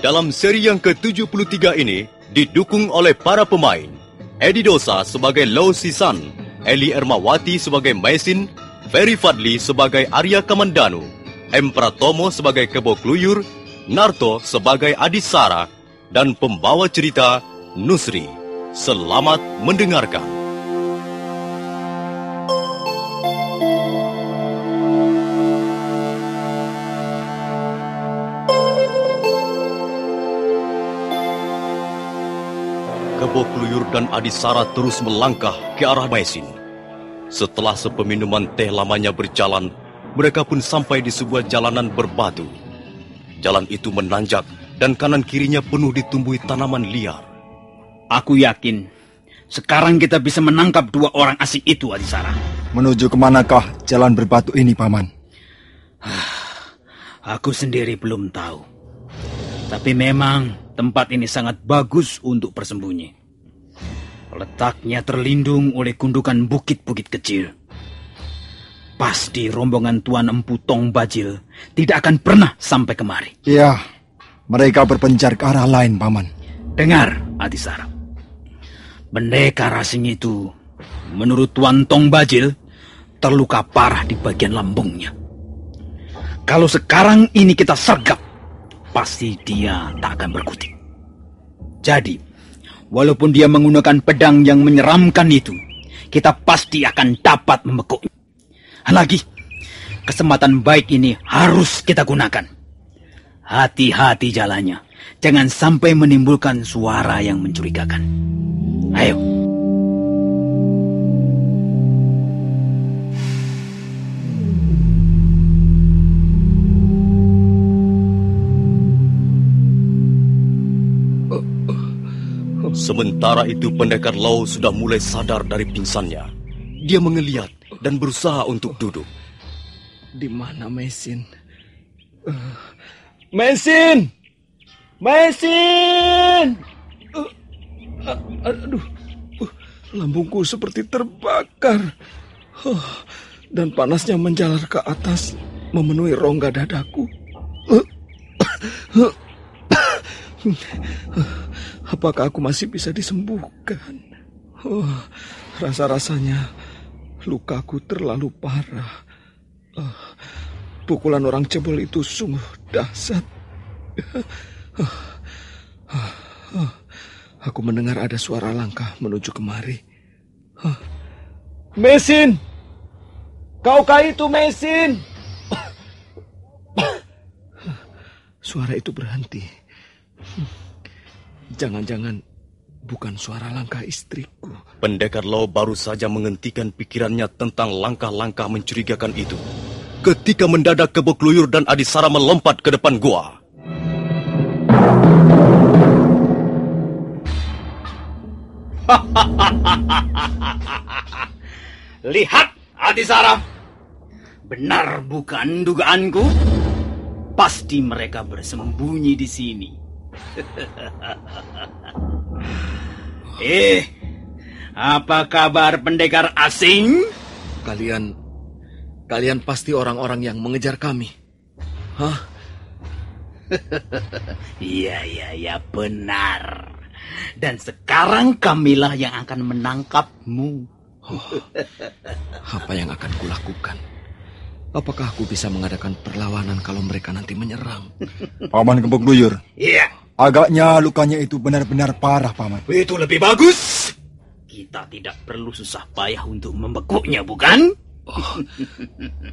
Dalam seri yang ke-73 ini didukung oleh para pemain Edi Dosa sebagai Lau Sisan, Eli Ermawati sebagai Maisin, Ferry Fadli sebagai Arya Kamandanu, M. Pratomo sebagai Kebo Kluyur, Narto sebagai Adisara, dan pembawa cerita Nusri. Selamat mendengarkan. Kebo Kluyur dan Adisara terus melangkah ke arah Maisin. Setelah sepeminuman teh lamanya berjalan, mereka pun sampai di sebuah jalanan berbatu. Jalan itu menanjak dan kanan kirinya penuh ditumbuhi tanaman liar. Aku yakin sekarang kita bisa menangkap dua orang asing itu, Adisara. Menuju kemanakah jalan berbatu ini, Paman? Aku sendiri belum tahu. Tapi memang tempat ini sangat bagus untuk bersembunyi. Letaknya terlindung oleh gundukan bukit-bukit kecil. Pasti rombongan Tuan Empu Tong Bajil tidak akan pernah sampai kemari. Iya, mereka berpencar ke arah lain, Paman. Dengar, Adisara. Pendekar asing itu, menurut Tuan Tong Bajil, terluka parah di bagian lambungnya. Kalau sekarang ini kita sergap, pasti dia tak akan berkutik. Jadi, walaupun dia menggunakan pedang yang menyeramkan itu, kita pasti akan dapat membekuknya. Lagi, kesempatan baik ini harus kita gunakan. Hati-hati jalannya, jangan sampai menimbulkan suara yang mencurigakan. Ayo. Sementara itu pendekar Lau sudah mulai sadar dari pingsannya. Dia mengeliat dan berusaha untuk duduk. Di mana Maisin? Maisin! Maisin! Aduh, lambungku seperti terbakar. Dan panasnya menjalar ke atas, memenuhi rongga dadaku. Apakah aku masih bisa disembuhkan? Rasa-rasanya lukaku terlalu parah. Pukulan orang cebol itu sungguh dahsyat. Aku mendengar ada suara langkah menuju kemari. Maisin! Kaukah itu, Maisin? Suara itu berhenti. Jangan-jangan bukan suara langkah istriku. Pendekar Lau baru saja menghentikan pikirannya tentang langkah-langkah mencurigakan itu, ketika mendadak Kebo Kluyur dan Adisara melompat ke depan gua. Lihat, Adisara. Benar bukan dugaanku? Pasti mereka bersembunyi di sini. Apa kabar pendekar asing? Kalian pasti orang-orang yang mengejar kami. Hah? Iya, benar. Dan sekarang kamilah yang akan menangkapmu. Apa yang akan kulakukan? Apakah aku bisa mengadakan perlawanan kalau mereka nanti menyerang? Paman Kebo Kluyur. Iya. Agaknya lukanya itu benar-benar parah, Paman. Itu lebih bagus. Kita tidak perlu susah payah untuk membekuknya, bukan?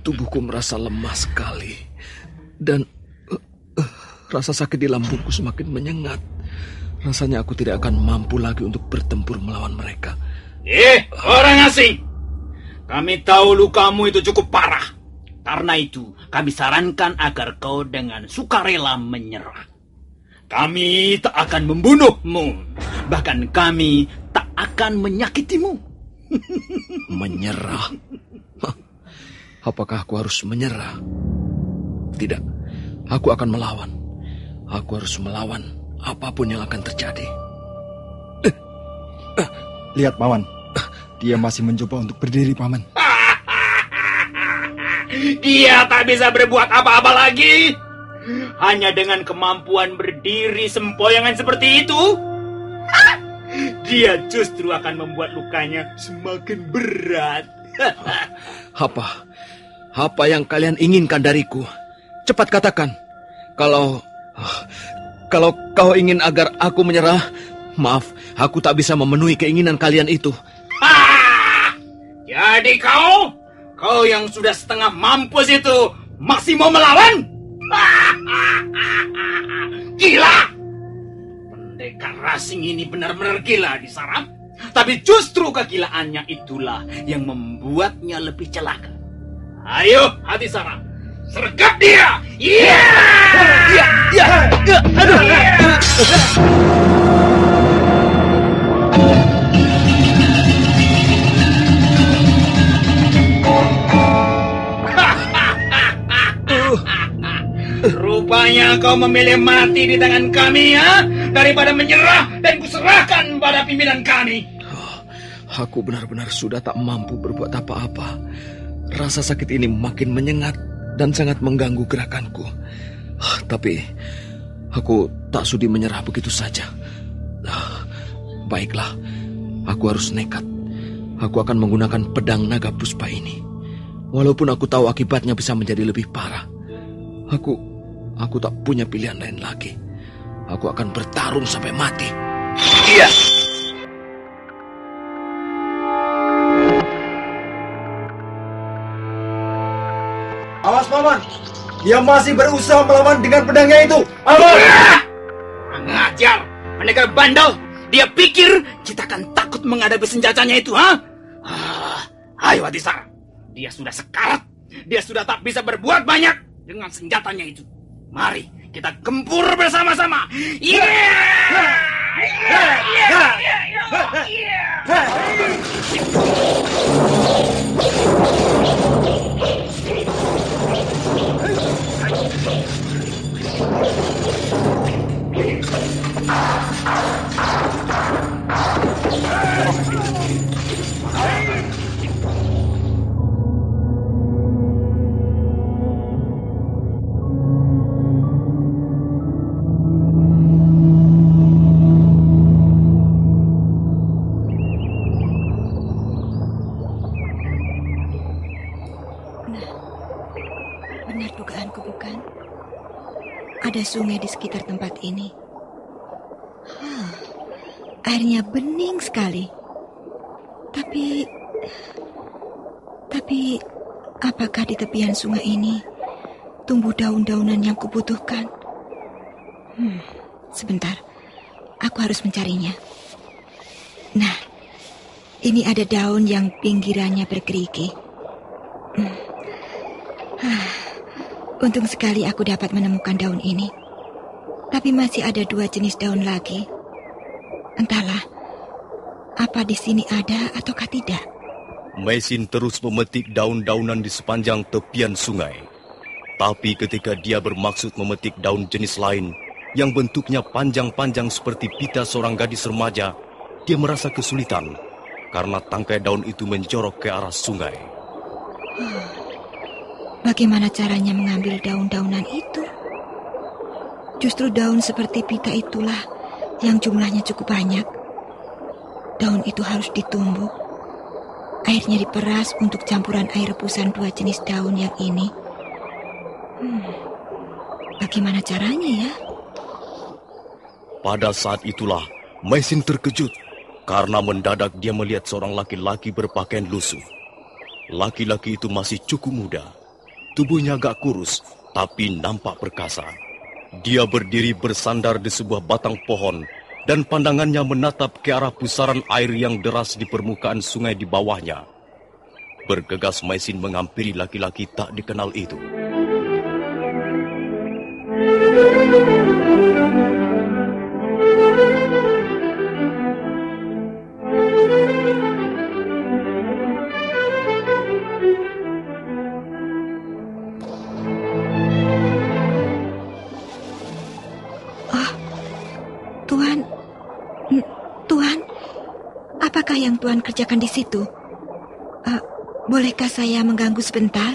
Tubuhku merasa lemah sekali. Dan rasa sakit di lambungku semakin menyengat. Rasanya aku tidak akan mampu lagi untuk bertempur melawan mereka. Orang asing. Kami tahu lukamu itu cukup parah. Karena itu, kami sarankan agar kau dengan sukarela menyerah. Kami tak akan membunuhmu. Bahkan kami tak akan menyakitimu. Menyerah? Apakah aku harus menyerah? Tidak, aku akan melawan. Aku harus melawan apapun yang akan terjadi. Lihat, Paman. Dia masih mencoba untuk berdiri, Paman. Dia tak bisa berbuat apa-apa lagi. Hanya dengan kemampuan berdiri sempoyongan seperti itu, dia justru akan membuat lukanya semakin berat. Apa yang kalian inginkan dariku? Cepat katakan. Kalau kau ingin agar aku menyerah, maaf, aku tak bisa memenuhi keinginan kalian itu. Jadi kau yang sudah setengah mampus itu masih mau melawan? Gila! Pendekar Rasing ini benar-benar gila Adisara. Tapi justru kegilaannya itulah yang membuatnya lebih celaka. Ayo Adisara, sergap dia! Iya! Aduh! Rupanya kau memilih mati di tangan kami, ya? Daripada menyerah dan kuserahkan pada pimpinan kami. Aku benar-benar sudah tak mampu berbuat apa-apa. Rasa sakit ini makin menyengat dan sangat mengganggu gerakanku. Tapi aku tak sudi menyerah begitu saja. Baiklah, aku harus nekat. Aku akan menggunakan pedang naga puspa ini. Walaupun aku tahu akibatnya bisa menjadi lebih parah. Aku tak punya pilihan lain lagi. Aku akan bertarung sampai mati. Iya. Awas paman, dia masih berusaha melawan dengan pedangnya itu. Awas! Ngajar, pendekar bandel. Dia pikir kita akan takut menghadapi senjatanya itu, ha? Ayo Adisara, dia sudah sekarat. Dia sudah tak bisa berbuat banyak dengan senjatanya itu. Mari kita gempur bersama-sama. Benar dugaanku, bukan? Ada sungai di sekitar tempat ini. Airnya bening sekali. Tapi apakah di tepian sungai ini tumbuh daun-daunan yang kubutuhkan? Sebentar, aku harus mencarinya. Nah, ini ada daun yang pinggirannya bergerigi. Untung sekali aku dapat menemukan daun ini. Tapi masih ada 2 jenis daun lagi. Entahlah, apa di sini ada ataukah tidak? Maisin terus memetik daun-daunan di sepanjang tepian sungai. Tapi ketika dia bermaksud memetik daun jenis lain yang bentuknya panjang-panjang seperti pita seorang gadis remaja, dia merasa kesulitan karena tangkai daun itu menjorok ke arah sungai. Bagaimana caranya mengambil daun-daunan itu? Justru daun seperti pita itulah yang jumlahnya cukup banyak. Daun itu harus ditumbuk. Airnya diperas untuk campuran air rebusan 2 jenis daun yang ini. Bagaimana caranya ya? Pada saat itulah Maisin terkejut karena mendadak dia melihat seorang laki-laki berpakaian lusuh. Laki-laki itu masih cukup muda. Tubuhnya agak kurus, tapi nampak perkasa. Dia berdiri bersandar di sebuah batang pohon dan pandangannya menatap ke arah pusaran air yang deras di permukaan sungai di bawahnya. Bergegas Maisin menghampiri laki-laki tak dikenal itu. Tuan, apakah yang Tuan kerjakan di situ? Bolehkah saya mengganggu sebentar?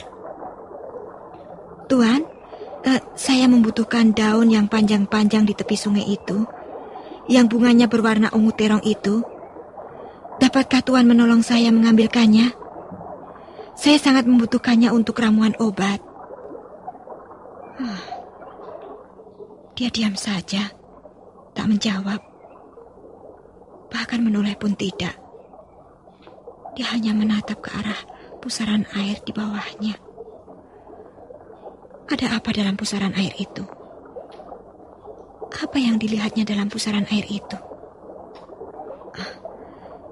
Tuan, saya membutuhkan membutuhkan daun yang panjang-panjang di tepi sungai itu, yang bunganya berwarna ungu terong itu. Dapatkah Tuan menolong saya mengambilkannya? Saya sangat membutuhkannya untuk ramuan obat. Dia diam saja, tak menjawab. Bahkan menoleh pun tidak. Dia hanya menatap ke arah pusaran air di bawahnya. Ada apa dalam pusaran air itu? Apa yang dilihatnya dalam pusaran air itu?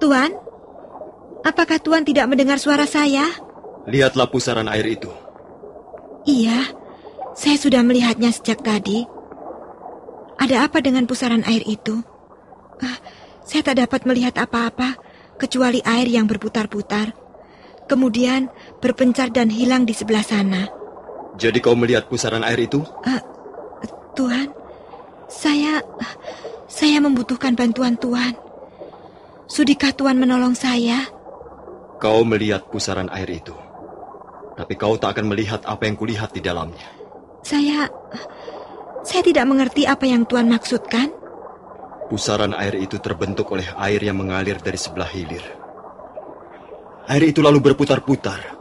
Tuan, apakah Tuan tidak mendengar suara saya? Lihatlah pusaran air itu. Iya, saya sudah melihatnya sejak tadi. Ada apa dengan pusaran air itu? Saya tak dapat melihat apa-apa kecuali air yang berputar-putar, kemudian berpencar dan hilang di sebelah sana. Jadi kau melihat pusaran air itu? Tuan, saya membutuhkan bantuan Tuan. Sudikah Tuan menolong saya? Kau melihat pusaran air itu, tapi kau tak akan melihat apa yang kulihat di dalamnya. Saya tidak mengerti apa yang Tuan maksudkan. Pusaran air itu terbentuk oleh air yang mengalir dari sebelah hilir. Air itu lalu berputar-putar.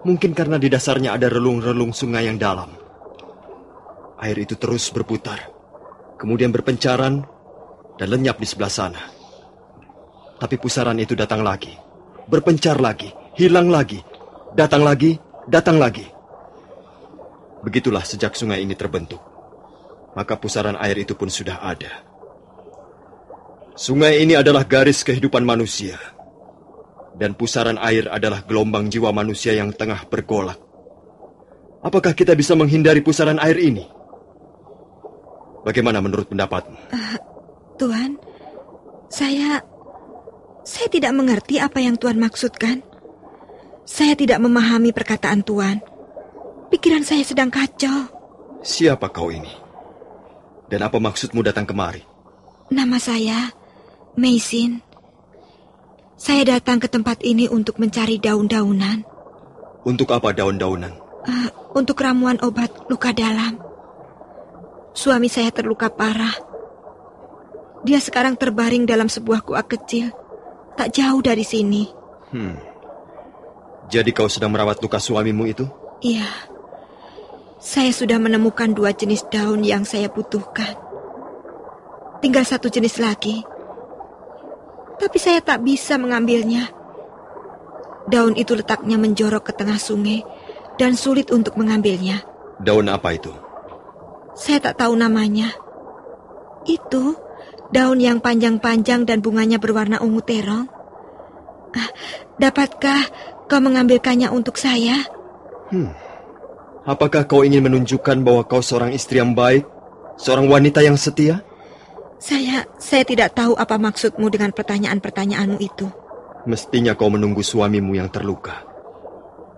Mungkin karena di dasarnya ada relung-relung sungai yang dalam. Air itu terus berputar, kemudian berpencaran dan lenyap di sebelah sana. Tapi pusaran itu datang lagi, berpencar lagi, hilang lagi, datang lagi, datang lagi. Begitulah sejak sungai ini terbentuk. Maka pusaran air itu pun sudah ada. Sungai ini adalah garis kehidupan manusia. Dan pusaran air adalah gelombang jiwa manusia yang tengah bergolak. Apakah kita bisa menghindari pusaran air ini? Bagaimana menurut pendapatmu? Tuan, saya tidak mengerti apa yang Tuan maksudkan. Saya tidak memahami perkataan Tuan. Pikiran saya sedang kacau. Siapa kau ini? Dan apa maksudmu datang kemari? Nama saya Maisin. Saya datang ke tempat ini untuk mencari daun-daunan. Untuk apa daun-daunan? Untuk ramuan obat luka dalam. Suami saya terluka parah. Dia sekarang terbaring dalam sebuah gua kecil, tak jauh dari sini. Jadi kau sedang merawat luka suamimu itu? Iya. Saya sudah menemukan 2 jenis daun yang saya butuhkan. Tinggal 1 jenis lagi. Tapi saya tak bisa mengambilnya. Daun itu letaknya menjorok ke tengah sungai dan sulit untuk mengambilnya. Daun apa itu? Saya tak tahu namanya. Itu daun yang panjang-panjang dan bunganya berwarna ungu terong. Dapatkah kau mengambilkannya untuk saya? Apakah kau ingin menunjukkan bahwa kau seorang istri yang baik? Seorang wanita yang setia? Saya tidak tahu apa maksudmu dengan pertanyaan-pertanyaanmu itu. Mestinya kau menunggu suamimu yang terluka.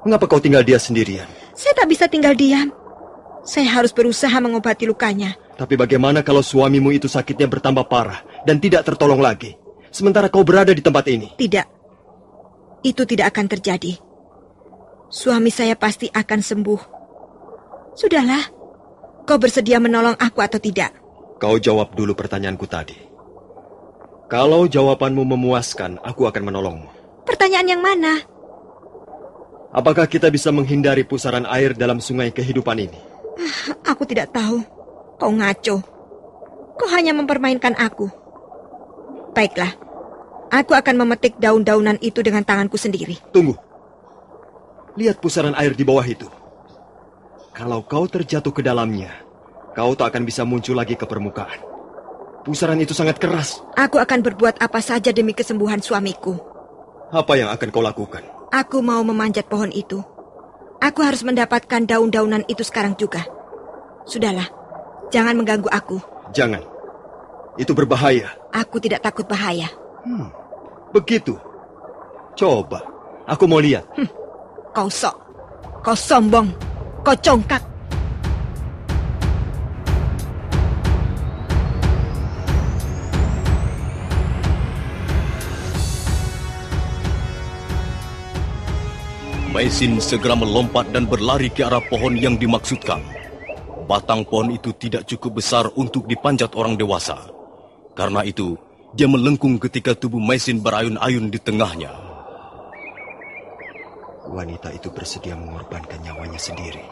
Mengapa kau tinggal dia sendirian? Saya tak bisa tinggal diam. Saya harus berusaha mengobati lukanya. Tapi bagaimana kalau suamimu itu sakitnya bertambah parah dan tidak tertolong lagi, sementara kau berada di tempat ini? Tidak. Itu tidak akan terjadi. Suami saya pasti akan sembuh. Sudahlah. Kau bersedia menolong aku atau tidak? Kau jawab dulu pertanyaanku tadi. Kalau jawabanmu memuaskan, aku akan menolongmu. Pertanyaan yang mana? Apakah kita bisa menghindari pusaran air dalam sungai kehidupan ini? Aku tidak tahu. Kau ngaco. Kau hanya mempermainkan aku. Baiklah. Aku akan memetik daun-daunan itu dengan tanganku sendiri. Tunggu. Lihat pusaran air di bawah itu. Kalau kau terjatuh ke dalamnya, kau tak akan bisa muncul lagi ke permukaan. Pusaran itu sangat keras. Aku akan berbuat apa saja demi kesembuhan suamiku. Apa yang akan kau lakukan? Aku mau memanjat pohon itu. Aku harus mendapatkan daun-daunan itu sekarang juga. Sudahlah, jangan mengganggu aku. Jangan. Itu berbahaya. Aku tidak takut bahaya. Begitu. Coba, aku mau lihat. Kau sok. Kau sombong. Kau congkak. Maisin segera melompat dan berlari ke arah pohon yang dimaksudkan. batang pohon itu tidak cukup besar untuk dipanjat orang dewasa. Karena itu, dia melengkung ketika tubuh Maisin berayun-ayun di tengahnya. Wanita itu bersedia mengorbankan nyawanya sendiri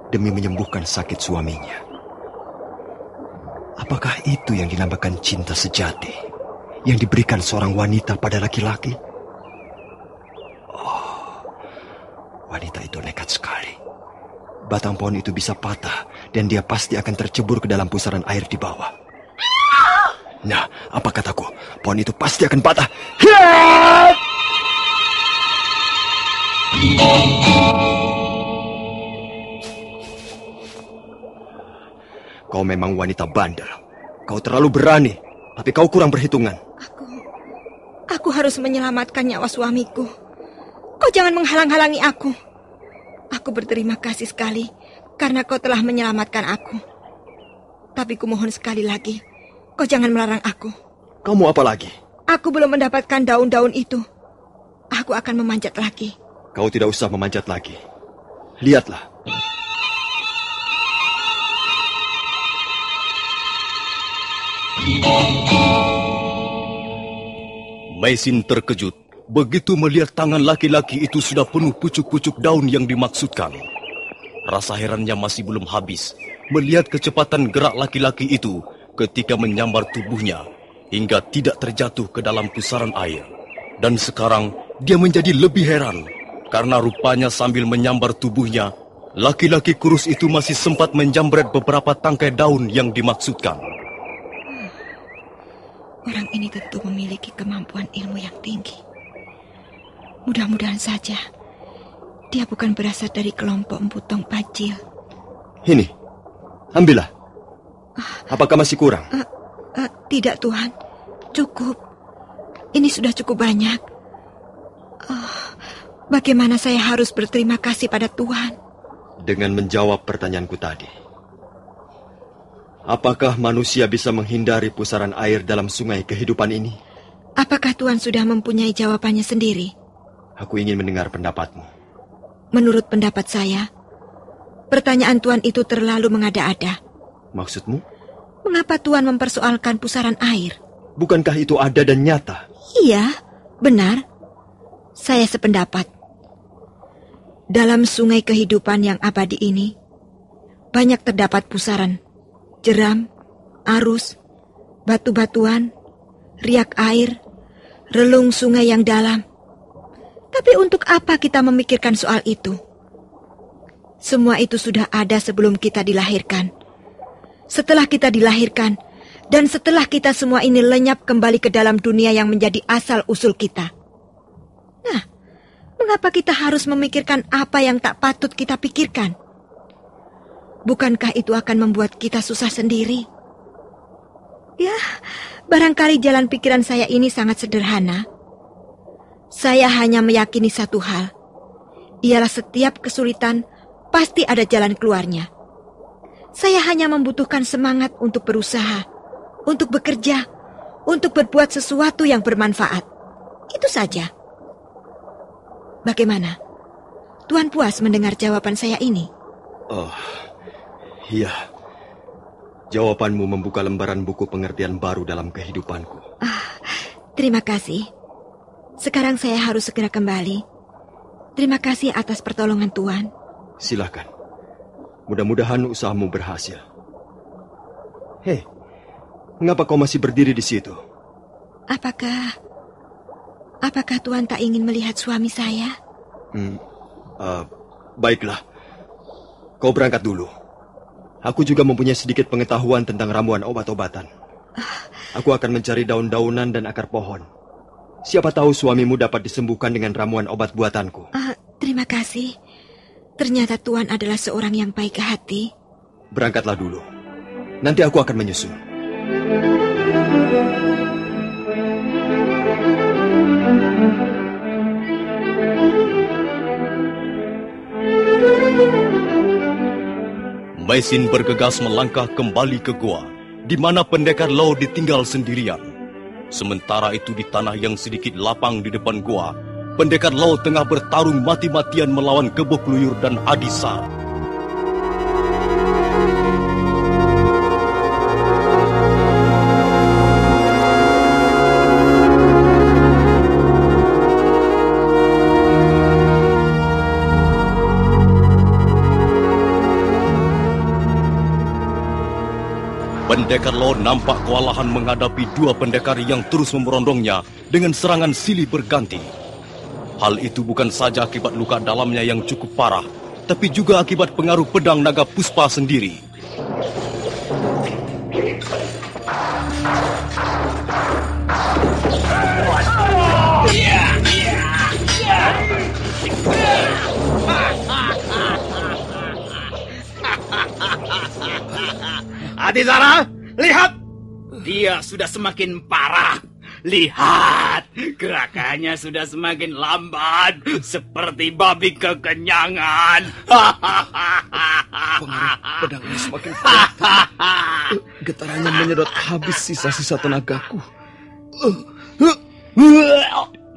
demi menyembuhkan sakit suaminya. Apakah itu yang dinamakan cinta sejati yang diberikan seorang wanita pada laki-laki? Oh, wanita itu nekat sekali. Batang pohon itu bisa patah dan dia pasti akan tercebur ke dalam pusaran air di bawah. Nah, apa kataku? Pohon itu pasti akan patah. Hiat! Kau memang wanita bandel. Kau terlalu berani, tapi kau kurang berhitungan. Aku harus menyelamatkan nyawa suamiku. Kau jangan menghalang-halangi aku. Aku berterima kasih sekali karena kau telah menyelamatkan aku. Tapi kumohon sekali lagi, kau jangan melarang aku. Kamu apa lagi? Aku belum mendapatkan daun-daun itu. Aku akan memanjat lagi. Kau tidak usah memanjat lagi. Lihatlah. Maisin terkejut begitu melihat tangan laki-laki itu sudah penuh pucuk-pucuk daun yang dimaksudkan. Rasa herannya masih belum habis melihat kecepatan gerak laki-laki itu ketika menyambar tubuhnya hingga tidak terjatuh ke dalam pusaran air. Dan sekarang dia menjadi lebih heran karena rupanya sambil menyambar tubuhnya, laki-laki kurus itu masih sempat menjambret beberapa tangkai daun yang dimaksudkan. Orang ini tentu memiliki kemampuan ilmu yang tinggi. Mudah-mudahan saja dia bukan berasal dari kelompok Empu Tong Bajil. Ini, ambillah. Apakah masih kurang? Tidak, Tuhan. Cukup. Ini sudah cukup banyak. Bagaimana saya harus berterima kasih pada Tuhan? Dengan menjawab pertanyaanku tadi. Apakah manusia bisa menghindari pusaran air dalam sungai kehidupan ini? Apakah Tuhan sudah mempunyai jawabannya sendiri? Aku ingin mendengar pendapatmu. Menurut pendapat saya, pertanyaan Tuhan itu terlalu mengada-ada. Maksudmu? Mengapa Tuhan mempersoalkan pusaran air? Bukankah itu ada dan nyata? Iya, benar. Saya sependapat. Dalam sungai kehidupan yang abadi ini, banyak terdapat pusaran, jeram, arus, batu-batuan, riak air, relung sungai yang dalam. Tapi untuk apa kita memikirkan soal itu? Semua itu sudah ada sebelum kita dilahirkan. Setelah kita dilahirkan, dan setelah kita semua ini lenyap kembali ke dalam dunia yang menjadi asal-usul kita. Nah, mengapa kita harus memikirkan apa yang tak patut kita pikirkan? Bukankah itu akan membuat kita susah sendiri? Ya, barangkali jalan pikiran saya ini sangat sederhana. Saya hanya meyakini satu hal. Ialah setiap kesulitan pasti ada jalan keluarnya. Saya hanya membutuhkan semangat untuk berusaha, untuk bekerja, untuk berbuat sesuatu yang bermanfaat. Itu saja. Bagaimana? Tuhan puas mendengar jawaban saya ini? Oh, iya. Jawabanmu membuka lembaran buku pengertian baru dalam kehidupanku. Terima kasih. Sekarang saya harus segera kembali. Terima kasih atas pertolongan Tuhan. Silakan. Mudah-mudahan usahamu berhasil. Hei, mengapa kau masih berdiri di situ? Apakah Tuhan tak ingin melihat suami saya? Baiklah. Kau berangkat dulu. Aku juga mempunyai sedikit pengetahuan tentang ramuan obat-obatan. Aku akan mencari daun-daunan dan akar pohon. Siapa tahu suamimu dapat disembuhkan dengan ramuan obat buatanku. Terima kasih. Ternyata Tuhan adalah seorang yang baik hati. Berangkatlah dulu. Nanti aku akan menyusul. Maisin bergegas melangkah kembali ke gua, di mana pendekar Lau ditinggal sendirian. Sementara itu di tanah yang sedikit lapang di depan gua, pendekar Lau tengah bertarung mati-matian melawan Gebuk Luyur dan Adisar. pendekar Law nampak kewalahan menghadapi dua pendekar yang terus memerondongnya dengan serangan silih berganti. Hal itu bukan saja akibat luka dalamnya yang cukup parah, tapi juga akibat pengaruh pedang naga puspa sendiri. Adisara, lihat! Dia sudah semakin parah. Lihat, gerakannya sudah semakin lambat, seperti babi kekenyangan. Pengaruh pedangnya semakin kuat. Getarannya menyedot habis sisa-sisa tenagaku.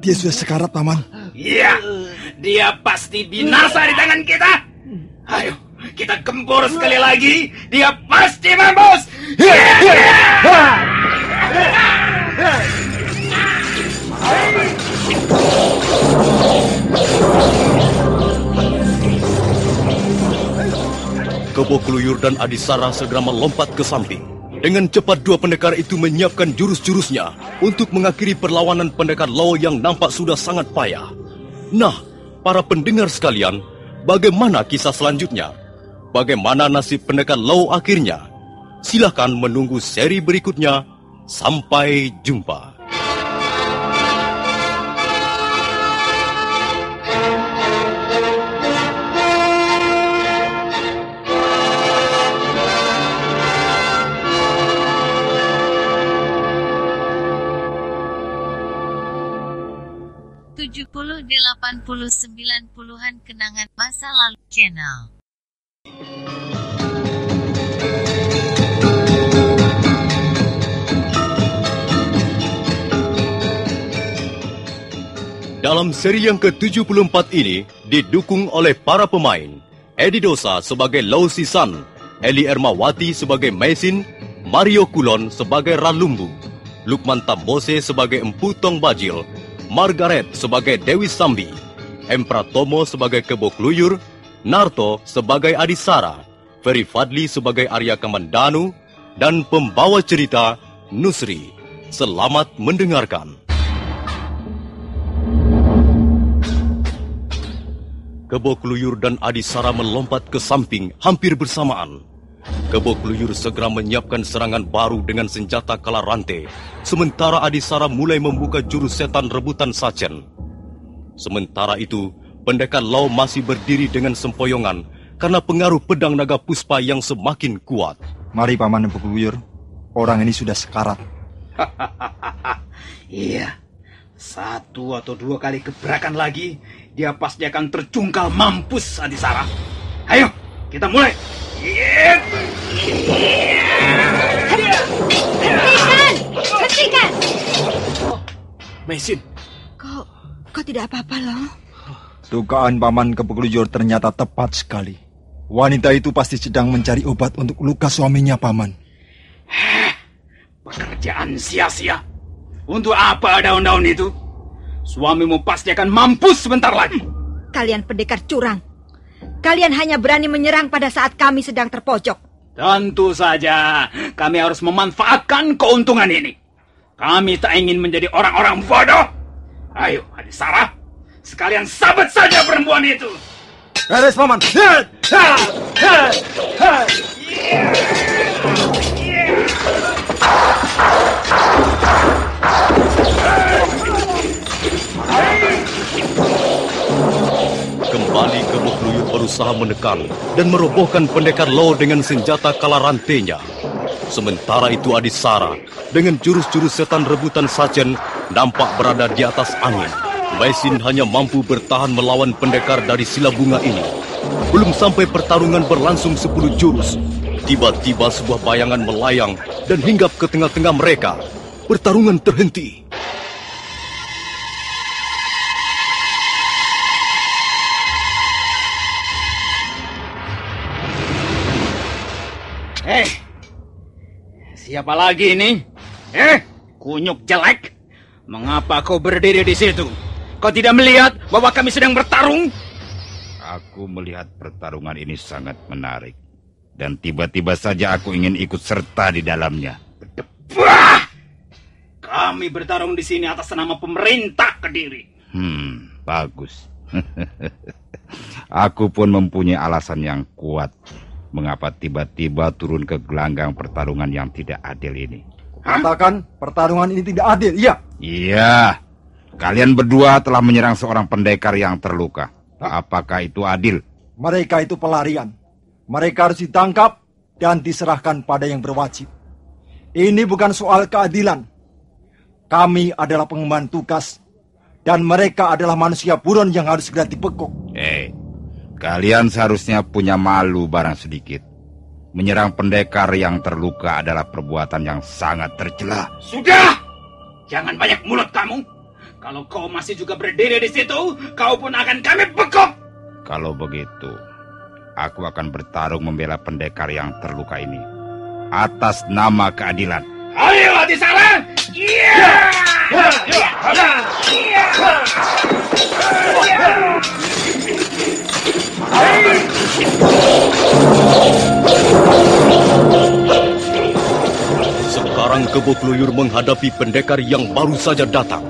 Dia sudah sekarat, Paman. Iya, dia pasti binasa di tangan kita. Ayo, kita gempur sekali lagi. Dia pasti mampus. Kebo Kluyur dan Adisara segera melompat ke samping. Dengan cepat dua pendekar itu menyiapkan jurus-jurusnya untuk mengakhiri perlawanan pendekar Law yang nampak sudah sangat payah. Nah, para pendengar sekalian, bagaimana kisah selanjutnya? Bagaimana nasib pendekar Law akhirnya? Silakan menunggu seri berikutnya. Sampai jumpa. An Kenangan Masa Lalu Channel. Dalam seri yang ke-74 ini didukung oleh para pemain Edi Dosa sebagai Law Sisan, Eli Ermawati sebagai Maisin, Mario Kulon sebagai Ralumbu, Lukman Tambose sebagai Empu Tong Bajil, Margaret sebagai Dewi Sambi, Empratomo sebagai Kebo Kluyur, Narto sebagai Adisara, Ferry Fadli sebagai Arya Kamandanu, dan pembawa cerita Nusri. Selamat mendengarkan. Kebo Kluyur dan Adisara melompat ke samping hampir bersamaan. Kebo Kluyur segera menyiapkan serangan baru dengan senjata kala rantai, sementara Adisara mulai membuka jurus setan rebutan sajen. Sementara itu, pendekar Law masih berdiri dengan sempoyongan karena pengaruh pedang naga puspa yang semakin kuat. Mari Paman Kebo Kluyur, orang ini sudah sekarat. Iya, satu atau dua kali gebrakan lagi, dia pasti akan terjungkal mampus, Adisara. Ayo, kita mulai. Hentikan! Maisin, Kau tidak apa-apa, loh. Dugaan Paman Kebo Kluyur ternyata tepat sekali. Wanita itu pasti sedang mencari obat untuk luka suaminya, Paman. Pekerjaan sia-sia. Untuk apa daun-daun itu? Suamimu pasti akan mampus sebentar lagi. Kalian pendekar curang. Kalian hanya berani menyerang pada saat kami sedang terpojok. Tentu saja, kami harus memanfaatkan keuntungan ini. Kami tak ingin menjadi orang-orang bodoh. Ayo, Adisara, sekalian sabet saja perempuan itu. Beres, Paman. Kembali Kebo Kluyur berusaha menekan dan merobohkan pendekar Law dengan senjata kala rantainya. Sementara itu Adisara dengan jurus-jurus setan rebutan sajen nampak berada di atas angin. Maisin hanya mampu bertahan melawan pendekar dari sila bunga ini. Belum sampai pertarungan berlangsung 10 jurus, tiba-tiba sebuah bayangan melayang dan hinggap ke tengah-tengah mereka. Pertarungan terhenti. Siapa lagi ini? Kunyuk jelek. Mengapa kau berdiri di situ? Kau tidak melihat bahwa kami sedang bertarung? Aku melihat pertarungan ini sangat menarik. Dan tiba-tiba saja aku ingin ikut serta di dalamnya. Wah! Kami bertarung di sini atas nama pemerintah Kediri. Bagus. Aku pun mempunyai alasan yang kuat mengapa tiba-tiba turun ke gelanggang pertarungan yang tidak adil ini. Katakan pertarungan ini tidak adil, iya? Iya. Kalian berdua telah menyerang seorang pendekar yang terluka. Apakah itu adil? Mereka itu pelarian. Mereka harus ditangkap dan diserahkan pada yang berwajib. Ini bukan soal keadilan. Kami adalah pengemban tugas dan mereka adalah manusia buron yang harus segera dibekuk. Kalian seharusnya punya malu barang sedikit. Menyerang pendekar yang terluka adalah perbuatan yang sangat tercela. Sudah! Jangan banyak mulut kamu. Kalau kau masih juga berdiri di situ, kau pun akan kami bekuk. Kalau begitu, aku akan bertarung membela pendekar yang terluka ini atas nama keadilan. Ayo, Adisara! Iya! Sekarang Kebo Kluyur menghadapi pendekar yang baru saja datang.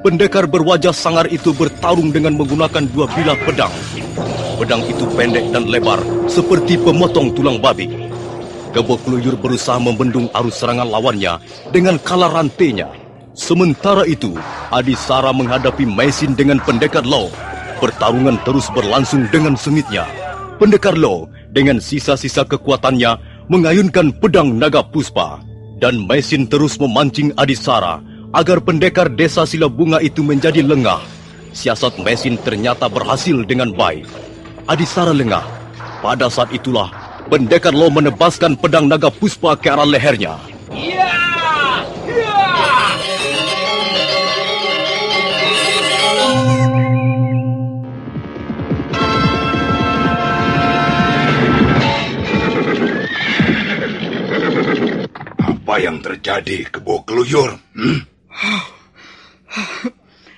Pendekar berwajah sangar itu bertarung dengan menggunakan 2 bilah pedang. Pedang itu pendek dan lebar, seperti pemotong tulang babi. Kebo Kluyur berusaha membendung arus serangan lawannya dengan kala rantainya. Sementara itu, Adisara menghadapi Maisin dengan pendekar Law. Pertarungan terus berlangsung dengan sengitnya. Pendekar Law dengan sisa-sisa kekuatannya mengayunkan pedang naga puspa. Dan Maisin terus memancing Adisara agar pendekar desa Silabunga itu menjadi lengah. Siasat Maisin ternyata berhasil dengan baik. Adisara lengah. Pada saat itulah pendekar Law menebaskan pedang naga puspa ke arah lehernya. Apa yang terjadi, Kebo Kluyur?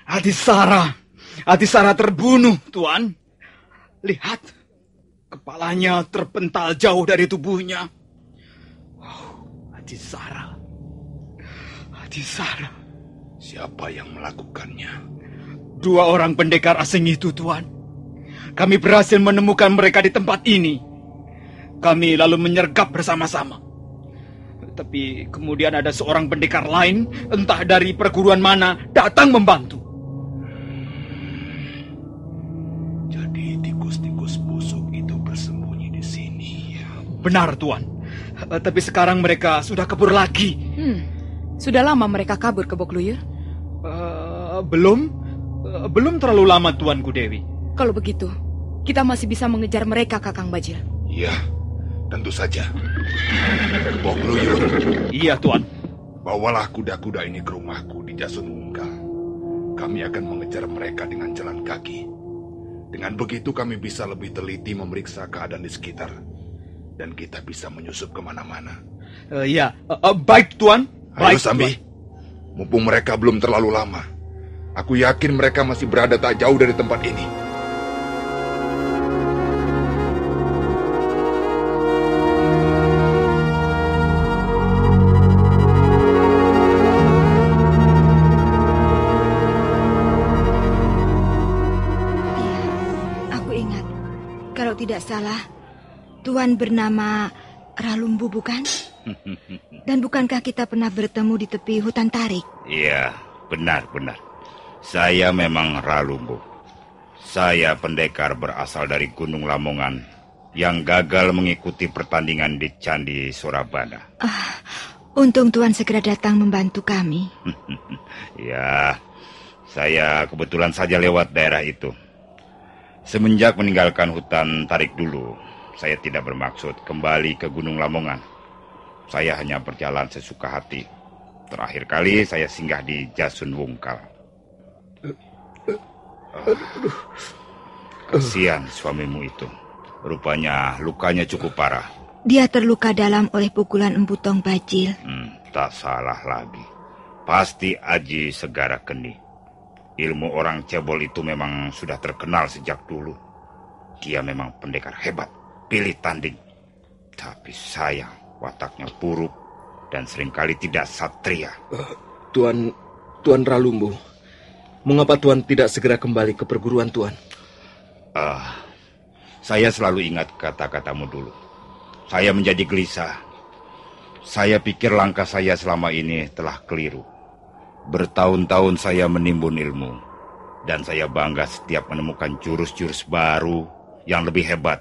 Adisara terbunuh, Tuan. Lihat, kepalanya terpental jauh dari tubuhnya. Adisara. Siapa yang melakukannya? 2 orang pendekar asing itu, Tuan. Kami berhasil menemukan mereka di tempat ini. Kami lalu menyergap bersama-sama. Tapi kemudian ada seorang pendekar lain, entah dari perguruan mana, datang membantu. Jadi tikus-tikus busuk itu bersembunyi di sini, ya? Benar, Tuan. Tapi sekarang mereka sudah kabur lagi. Sudah lama mereka kabur, Kebo Kluyur? Belum terlalu lama, Tuanku Dewi. Kalau begitu, kita masih bisa mengejar mereka, Kakang Bajil. Iya, tentu saja. Kebo Kluyur. Iya, Tuan. Bawalah kuda-kuda ini ke rumahku di Jasun Wungkal. Kami akan mengejar mereka dengan jalan kaki. Dengan begitu kami bisa lebih teliti memeriksa keadaan di sekitar. Dan kita bisa menyusup kemana-mana. Baik, Tuan. Ayo, Baik, Sambi. Mumpung mereka belum terlalu lama. Aku yakin mereka masih berada tak jauh dari tempat ini. Kalau tidak salah, Tuan bernama Ralumbu, bukan? Dan bukankah kita pernah bertemu di tepi hutan tarik? Iya, benar. Saya memang Ralumbu. Saya pendekar berasal dari Gunung Lamongan yang gagal mengikuti pertandingan di Candi Surabada. Untung Tuan segera datang membantu kami. Ya, saya kebetulan saja lewat daerah itu. Semenjak meninggalkan hutan tarik dulu, saya tidak bermaksud kembali ke Gunung Lamongan. Saya hanya berjalan sesuka hati. Terakhir kali saya singgah di Jasun Wungkal. Kasihan suamimu itu. Rupanya lukanya cukup parah. Dia terluka dalam oleh pukulan Empu Tong Bajil. Tak salah lagi. Pasti Aji Segara Geni. Ilmu orang cebol itu memang sudah terkenal sejak dulu. Dia memang pendekar hebat, pilih tanding. Tapi saya wataknya buruk dan seringkali tidak satria. Tuan Ralumbu, mengapa Tuan tidak segera kembali ke perguruan Tuan? Saya selalu ingat kata-katamu dulu. Saya menjadi gelisah. Saya pikir langkah saya selama ini telah keliru. Bertahun-tahun saya menimbun ilmu. Dan saya bangga setiap menemukan jurus-jurus baru yang lebih hebat.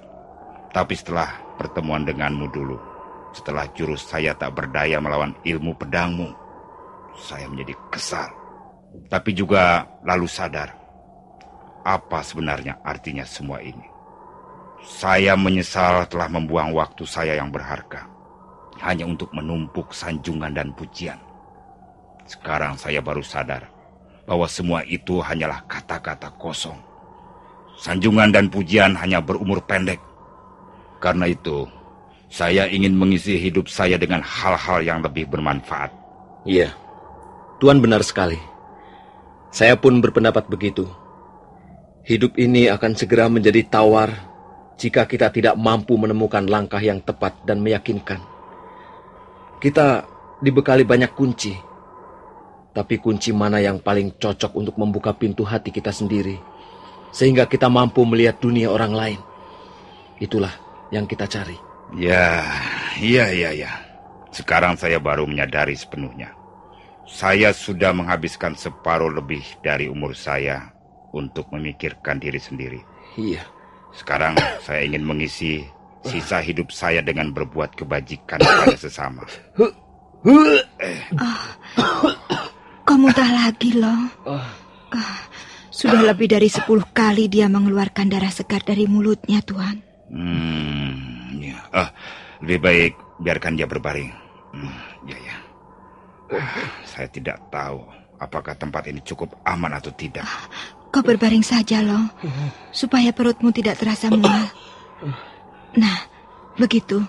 Tapi setelah pertemuan denganmu dulu, setelah jurus saya tak berdaya melawan ilmu pedangmu, saya menjadi kesal. Tapi juga lalu sadar, apa sebenarnya artinya semua ini. Saya menyesal telah membuang waktu saya yang berharga hanya untuk menumpuk sanjungan dan pujian. Sekarang saya baru sadar bahwa semua itu hanyalah kata-kata kosong. Sanjungan dan pujian hanya berumur pendek. Karena itu, saya ingin mengisi hidup saya dengan hal-hal yang lebih bermanfaat. Iya, Tuan benar sekali. Saya pun berpendapat begitu. Hidup ini akan segera menjadi tawar jika kita tidak mampu menemukan langkah yang tepat dan meyakinkan. Kita dibekali banyak kunci, tapi kunci mana yang paling cocok untuk membuka pintu hati kita sendiri, sehingga kita mampu melihat dunia orang lain. Itulah yang kita cari. Ya. Sekarang saya baru menyadari sepenuhnya. Saya sudah menghabiskan separuh lebih dari umur saya untuk memikirkan diri sendiri. Iya. Sekarang saya ingin mengisi sisa hidup saya dengan berbuat kebajikan kepada sesama. Kau muntah lagi loh. Sudah lebih dari 10 kali dia mengeluarkan darah segar dari mulutnya, Tuan. Lebih baik biarkan dia berbaring. Saya tidak tahu apakah tempat ini cukup aman atau tidak. Kau berbaring saja loh, supaya perutmu tidak terasa mual. Nah, begitu.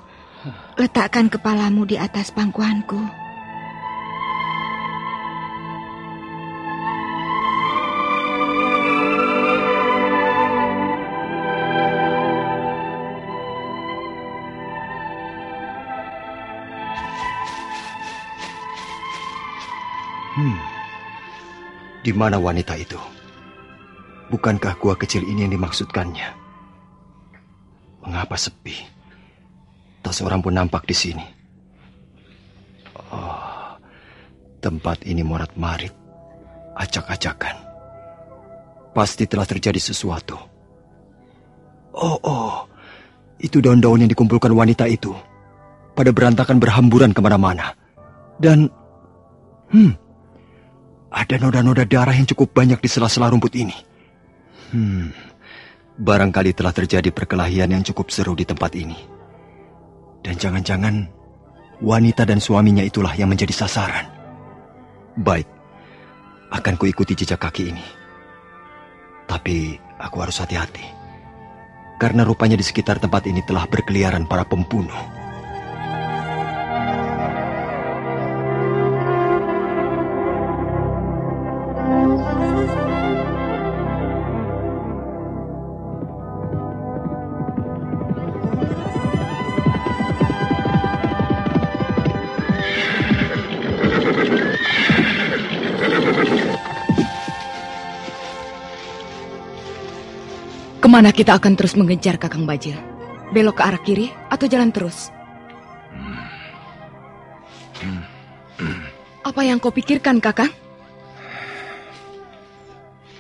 Letakkan kepalamu di atas pangkuanku. Di mana wanita itu? Bukankah gua kecil ini yang dimaksudkannya? Mengapa sepi? Tak seorang pun nampak di sini. Tempat ini morat-marit, acak-acakan. Pasti telah terjadi sesuatu. Itu daun-daun yang dikumpulkan wanita itu. Pada berantakan berhamburan kemana-mana. Dan ada noda-noda darah yang cukup banyak di sela-sela rumput ini. Barangkali telah terjadi perkelahian yang cukup seru di tempat ini. Dan jangan-jangan wanita dan suaminya itulah yang menjadi sasaran. Baik, akan kuikuti jejak kaki ini. Tapi aku harus hati-hati. Karena rupanya di sekitar tempat ini telah berkeliaran para pembunuh. Kemana kita akan terus mengejar, Kakang Bajil? Belok ke arah kiri atau jalan terus? Apa yang kau pikirkan, Kakang?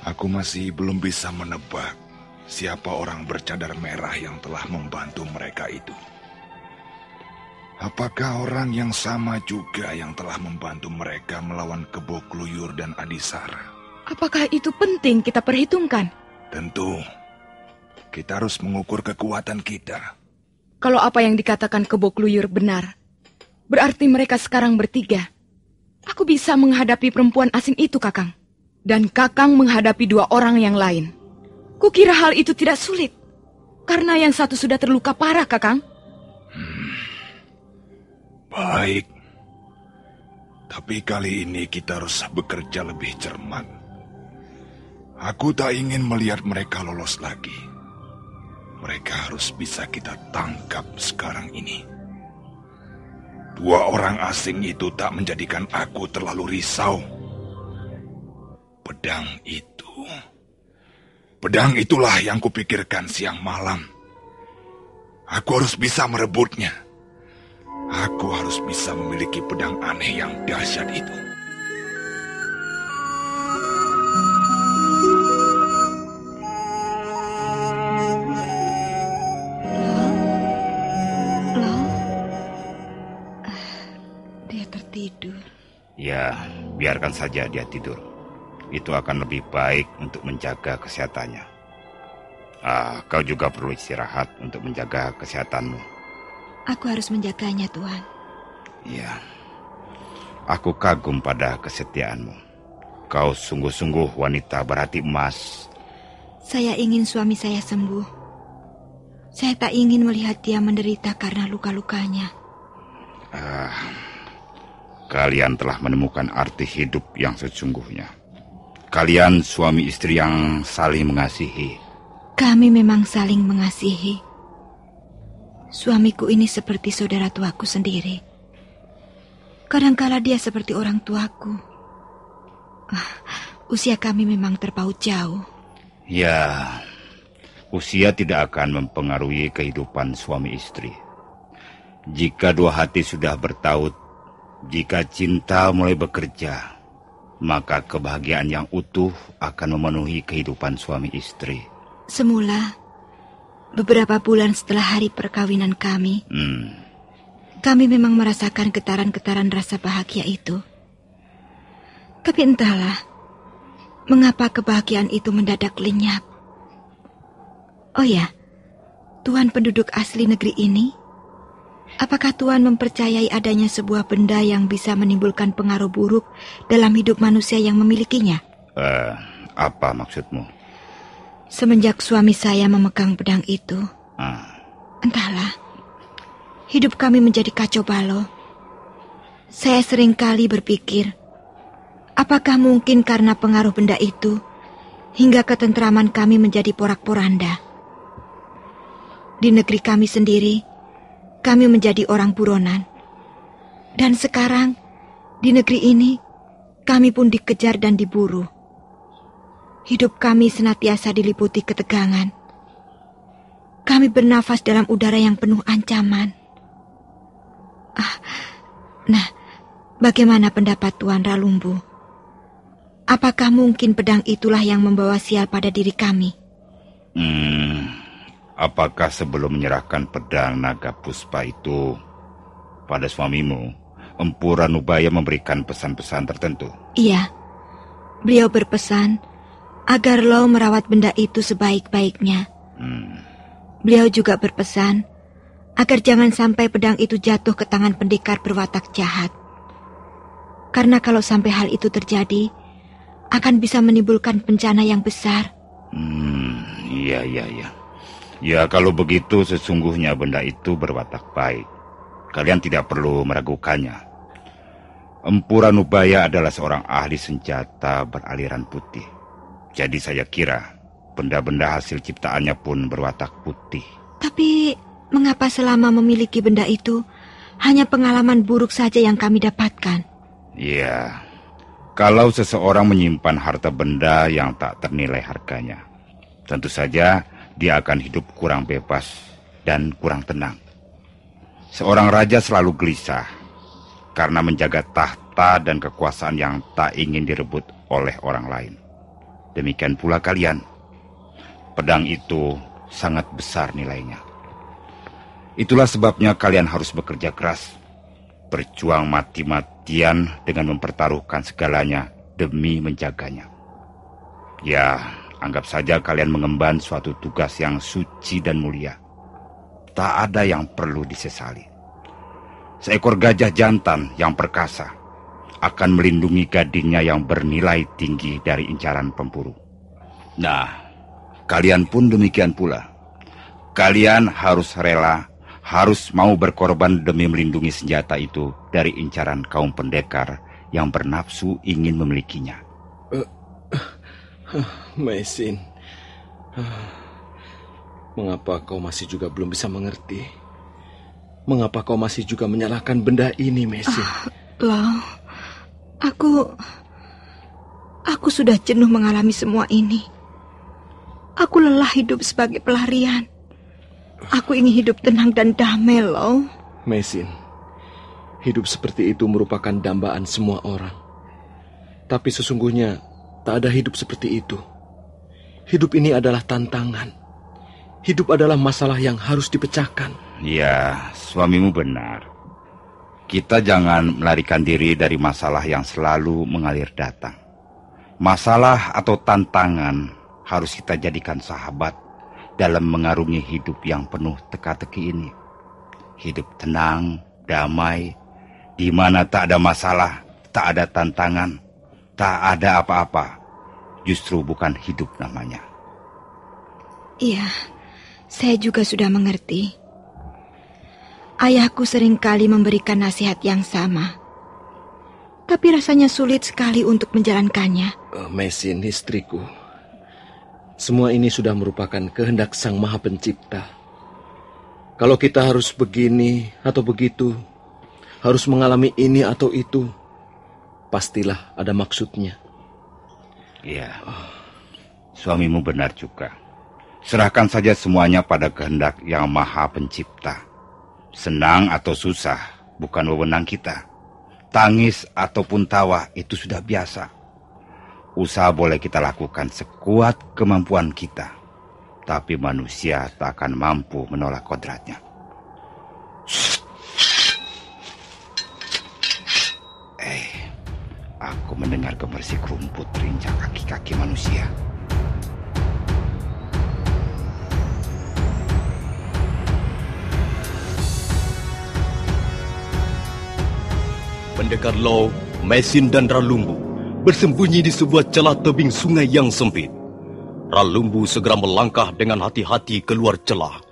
Aku masih belum bisa menebak siapa orang bercadar merah yang telah membantu mereka itu. Apakah orang yang sama juga yang telah membantu mereka melawan Kebo Kluyur dan Adisara? Apakah itu penting kita perhitungkan? Tentu. Kita harus mengukur kekuatan kita. Kalau apa yang dikatakan Kebo Kluyur benar, berarti mereka sekarang bertiga. Aku bisa menghadapi perempuan asing itu, Kakang. Dan Kakang menghadapi 2 orang yang lain. Kukira hal itu tidak sulit. Karena yang satu sudah terluka parah, Kakang. Baik. Tapi kali ini kita harus bekerja lebih cermat. Aku tak ingin melihat mereka lolos lagi. Mereka harus bisa kita tangkap sekarang ini. Dua orang asing itu tak menjadikan aku terlalu risau. Pedang itulah yang kupikirkan siang malam. Aku harus bisa merebutnya. Aku harus bisa memiliki pedang aneh yang dahsyat itu. Dia tertidur. Ya, biarkan saja dia tidur. Itu akan lebih baik untuk menjaga kesehatannya. Kau juga perlu istirahat untuk menjaga kesehatanmu. Aku harus menjaganya, Tuhan. Ya, aku kagum pada kesetiaanmu. Kau sungguh-sungguh wanita berhati emas. Saya ingin suami saya sembuh. Saya tak ingin melihat dia menderita karena luka-lukanya. Kalian telah menemukan arti hidup yang sesungguhnya. Kalian suami istri yang saling mengasihi. Kami memang saling mengasihi. Suamiku ini seperti saudara tuaku sendiri. Kadangkala dia seperti orang tuaku. Usia kami memang terpaut jauh. Ya, usia tidak akan mempengaruhi kehidupan suami istri. Jika dua hati sudah bertaut, jika cinta mulai bekerja, maka kebahagiaan yang utuh akan memenuhi kehidupan suami istri. Semula, beberapa bulan setelah hari perkawinan kami, kami memang merasakan getaran-getaran rasa bahagia itu. Tapi entahlah, mengapa kebahagiaan itu mendadak lenyap. Oh ya, Tuan penduduk asli negeri ini, apakah Tuan mempercayai adanya sebuah benda yang bisa menimbulkan pengaruh buruk dalam hidup manusia yang memilikinya? Apa maksudmu? Semenjak suami saya memegang pedang itu, entahlah, hidup kami menjadi kacau balau. Saya seringkali berpikir, apakah mungkin karena pengaruh benda itu, hingga ketentraman kami menjadi porak-poranda. Di negeri kami sendiri, kami menjadi orang buronan. Dan sekarang, di negeri ini, kami pun dikejar dan diburu. Hidup kami senantiasa diliputi ketegangan. Kami bernafas dalam udara yang penuh ancaman. Nah, bagaimana pendapat Tuan Ralumbu? Apakah mungkin pedang itulah yang membawa sial pada diri kami? Apakah sebelum menyerahkan pedang naga puspa itu pada suamimu, Empu Ranubaya memberikan pesan-pesan tertentu? Iya, beliau berpesan agar lo merawat benda itu sebaik-baiknya. Beliau juga berpesan agar jangan sampai pedang itu jatuh ke tangan pendekar berwatak jahat. Karena kalau sampai hal itu terjadi, akan bisa menimbulkan bencana yang besar. Iya. Ya, kalau begitu sesungguhnya benda itu berwatak baik. Kalian tidak perlu meragukannya. Empu Ranubaya adalah seorang ahli senjata beraliran putih. Jadi saya kira benda-benda hasil ciptaannya pun berwatak putih. Tapi mengapa selama memiliki benda itu hanya pengalaman buruk saja yang kami dapatkan? Ya, kalau seseorang menyimpan harta benda yang tak ternilai harganya, tentu saja dia akan hidup kurang bebas dan kurang tenang. Seorang raja selalu gelisah karena menjaga tahta dan kekuasaan yang tak ingin direbut oleh orang lain. Demikian pula kalian. Pedang itu sangat besar nilainya. Itulah sebabnya kalian harus bekerja keras, berjuang mati-matian dengan mempertaruhkan segalanya demi menjaganya. Ya, anggap saja kalian mengemban suatu tugas yang suci dan mulia. Tak ada yang perlu disesali. Seekor gajah jantan yang perkasa akan melindungi gadingnya yang bernilai tinggi dari incaran pemburu. Nah, kalian pun demikian pula. Kalian harus rela, harus mau berkorban demi melindungi senjata itu dari incaran kaum pendekar yang bernafsu ingin memilikinya. Maisin, mengapa kau masih juga belum bisa mengerti? Mengapa kau masih juga menyalahkan benda ini, Mesin? Lau, aku sudah jenuh mengalami semua ini. Aku lelah hidup sebagai pelarian. Aku ingin hidup tenang dan damai, Lau. Mesin, hidup seperti itu merupakan dambaan semua orang. Tapi sesungguhnya tak ada hidup seperti itu. Hidup ini adalah tantangan. Hidup adalah masalah yang harus dipecahkan. Ya, suamimu benar. Kita jangan melarikan diri dari masalah yang selalu mengalir datang. Masalah atau tantangan harus kita jadikan sahabat dalam mengarungi hidup yang penuh teka-teki ini. Hidup tenang, damai, di mana tak ada masalah, tak ada tantangan, tak ada apa-apa. Justru bukan hidup namanya. Iya, saya juga sudah mengerti. Ayahku seringkali memberikan nasihat yang sama. Tapi rasanya sulit sekali untuk menjalankannya. Mesin, istriku. Semua ini sudah merupakan kehendak Sang Maha Pencipta. Kalau kita harus begini atau begitu, harus mengalami ini atau itu, pastilah ada maksudnya. Iya, suamimu benar juga. Serahkan saja semuanya pada kehendak Yang Maha Pencipta. Senang atau susah bukan wewenang kita. Tangis ataupun tawa itu sudah biasa. Usaha boleh kita lakukan sekuat kemampuan kita. Tapi manusia tak akan mampu menolak kodratnya. Aku mendengar gemersik rumput terinjak kaki-kaki manusia. Pendekar Lau, Mesin dan Ralumbu bersembunyi di sebuah celah tebing sungai yang sempit. Ralumbu segera melangkah dengan hati-hati keluar celah.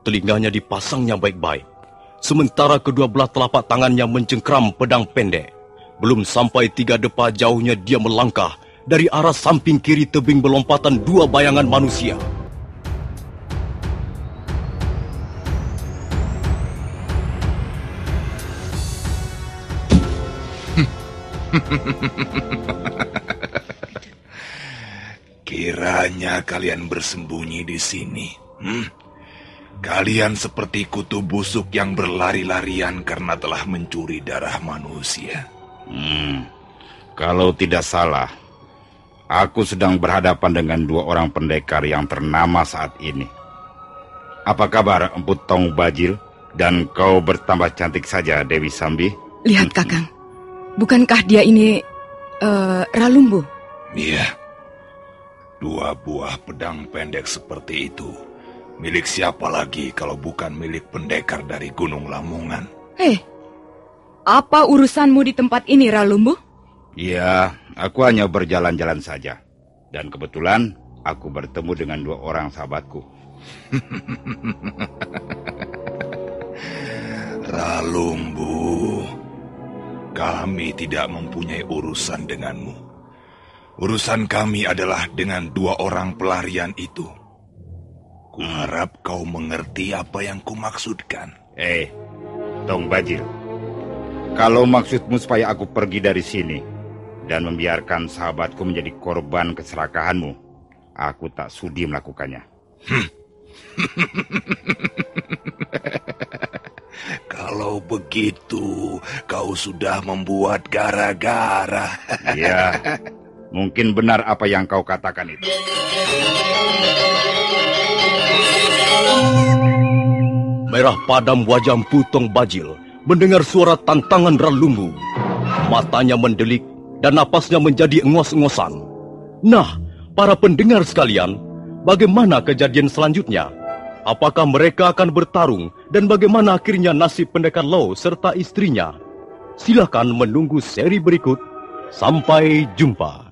Telinganya dipasangnya baik-baik, sementara kedua belah telapak tangannya mencengkram pedang pendek. Belum sampai 3 depa jauhnya dia melangkah dari arah samping kiri tebing berlompatan 2 bayangan manusia. Kiranya kalian bersembunyi di sini. Kalian seperti kutu busuk yang berlari-larian karena telah mencuri darah manusia. Kalau tidak salah, aku sedang berhadapan dengan 2 orang pendekar yang ternama saat ini. Apa kabar Empu Tong Bajil? Dan kau bertambah cantik saja, Dewi Sambi. Lihat, Kakang. Bukankah dia ini Ralumbu? Iya. 2 buah pedang pendek seperti itu. Milik siapa lagi kalau bukan milik pendekar dari Gunung Lamongan? Apa urusanmu di tempat ini, Ralumbu? Iya, aku hanya berjalan-jalan saja. Dan kebetulan aku bertemu dengan 2 orang sahabatku. Ralumbu, kami tidak mempunyai urusan denganmu. Urusan kami adalah dengan 2 orang pelarian itu. Kuharap kau mengerti apa yang kumaksudkan. Tong Bajil, kalau maksudmu supaya aku pergi dari sini dan membiarkan sahabatku menjadi korban keserakahanmu, aku tak sudi melakukannya. Kalau begitu, kau sudah membuat gara-gara. Ya, mungkin benar apa yang kau katakan itu. Merah padam wajah Empu Tong Bajil mendengar suara tantangan Ralumbu. Matanya mendelik dan napasnya menjadi engos-engosan. Nah, para pendengar sekalian, bagaimana kejadian selanjutnya? Apakah mereka akan bertarung dan bagaimana akhirnya nasib pendekar Lau serta istrinya? Silakan menunggu seri berikut. Sampai jumpa.